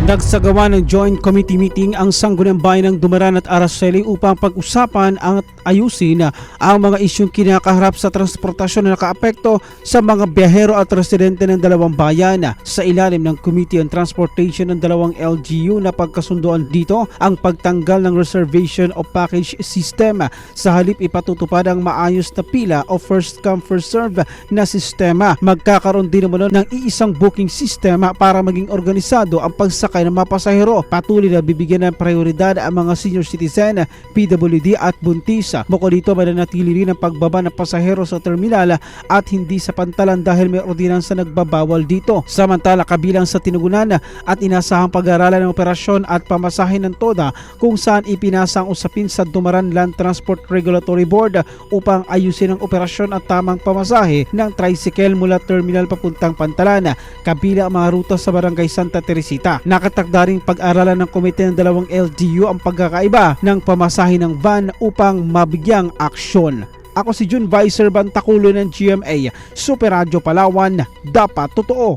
Nagsagawa ng joint committee meeting ang Sangguniang Bayan ng Dumaran at Araceli upang pag-usapan at ayusin ang mga isyung kinakaharap sa transportasyon na nakaapekto sa mga biyahero at residente ng dalawang bayan. Sa ilalim ng Committee on Transportation ng dalawang LGU na pagkasunduan dito ang pagtanggal ng reservation o package system. Sa halip ipatutupad ang maayos na pila o first come first serve na sistema. Magkakaroon din naman ng iisang booking system para maging organisado ang pagsakay ng mga pasahero. Patuloy na bibigyan ng prioridad ang mga senior citizen, PWD at buntis. Bukod dito, mananatili rin ang pagbaba ng pasahero sa terminal at hindi sa pantalan dahil may ordinansa nagbabawal dito. Samantala, kabilang sa tinugunan at inasahang pag-aaralan ng operasyon at pamasahe ng TODA kung saan ipinasa ang usapin sa Dumaran Land Transport Regulatory Board upang ayusin ang operasyon at tamang pamasahe ng tricycle mula terminal papuntang pantalan, kabilang ang mga ruta sa Barangay Santa Teresita. Nakatakda ring pag-aralan ng komite ng dalawang LGU ang pagkakaiba ng pamasahe ng van upang mabigyang aksyon. Ako si June Vicer Bantaculo ng GMA Super Radio Palawan, dapat totoo.